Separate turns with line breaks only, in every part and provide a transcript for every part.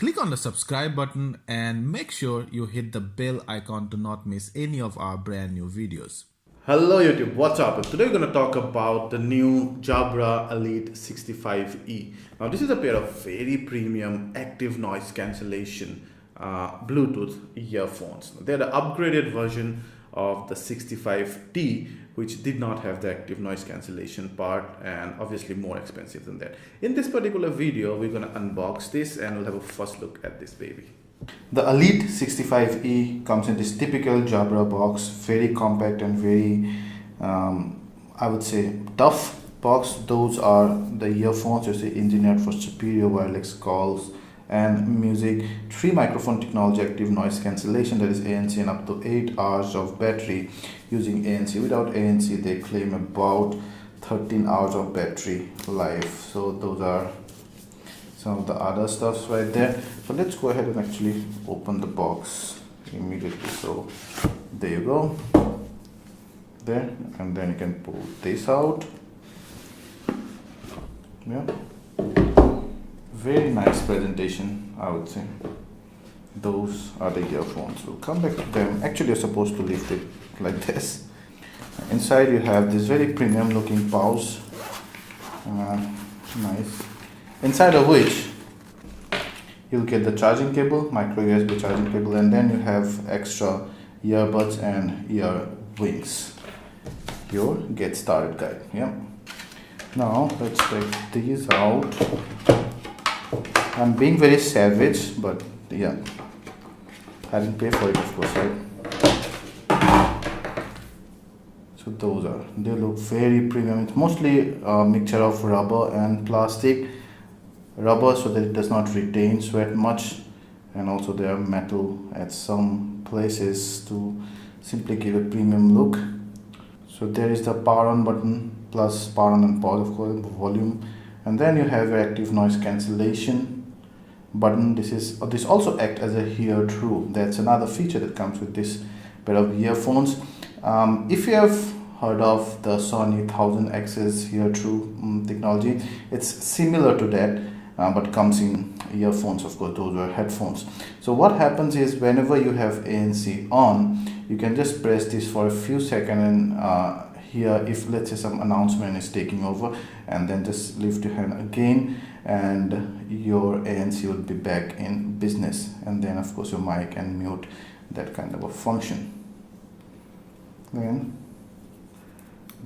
Click on the subscribe button and make sure you hit the bell icon to not miss any of our brand new videos.
Hello YouTube, what's up? Today we're going to talk about the new Jabra Elite 65E. Now this is a pair of very premium active noise cancellation Bluetooth earphones. They're the upgraded version of the 65T, which did not have the active noise cancellation part and obviously more expensive than that. In this particular video, we're going to unbox this and we'll have a first look at this baby. The Elite 65E comes in this typical Jabra box, very compact and very, I would say, tough box. Those are the earphones, engineered for superior wireless calls and music. 3 microphone technology, active noise cancellation, that is ANC, and up to 8 hours of battery using ANC. Without ANC, they claim about 13 hours of battery life. So those are some of the other stuffs right there. So let's go ahead and actually open the box immediately. So there you go, there, and then you can pull this out. Yeah, very nice presentation, I would say. Those are the earphones. We'll come back to them. Actually, you're supposed to lift it like this. Inside you have this very premium looking pouch, nice, inside of which you'll get the charging cable, micro USB charging cable, and then you have extra earbuds and ear wings. Your get started guide. Yeah. Now let's take these out. I'm being very savage, but yeah, I didn't pay for it, of course, right? So they look very premium. It's mostly a mixture of rubber and plastic. Rubber so that it does not retain sweat much, and also they are metal at some places to simply give a premium look. So there is the power on button plus power on and pause, of course, volume, and then you have your active noise cancellation button. This also acts as a hear through. That's another feature that comes with this pair of earphones. If you have heard of the Sony 1000XS hear through technology, it's similar to that, but comes in earphones. Of course, those are headphones. So what happens is, whenever you have ANC on, you can just press this for a few seconds and hear if, let's say, some announcement is taking over, and then just lift your hand again and your ANC will be back in business, and then of course your mic and mute, that kind of a function. Then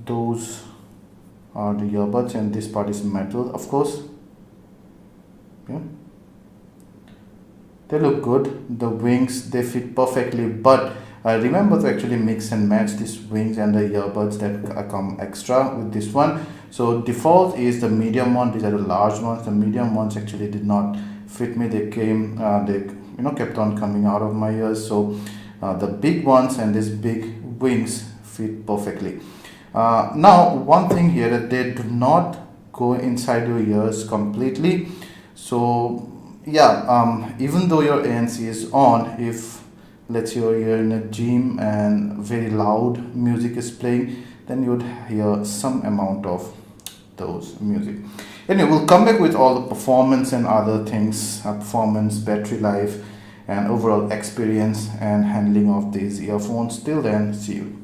those are the earbuds, and this part is metal, of course. Yeah, they look good. The wings, they fit perfectly, but remember to actually mix and match these wings and the earbuds that come extra with this one. So default is the medium one. These are the large ones. The medium ones actually did not fit me. They came, kept on coming out of my ears. So the big ones and these big wings fit perfectly. Now, one thing here, that they do not go inside your ears completely. So yeah, even though your ANC is on, if let's say you're in a gym and very loud music is playing, then you would hear some amount of those music. Anyway, we'll come back with all the performance and other things, performance, battery life, and overall experience and handling of these earphones. Till then, see you.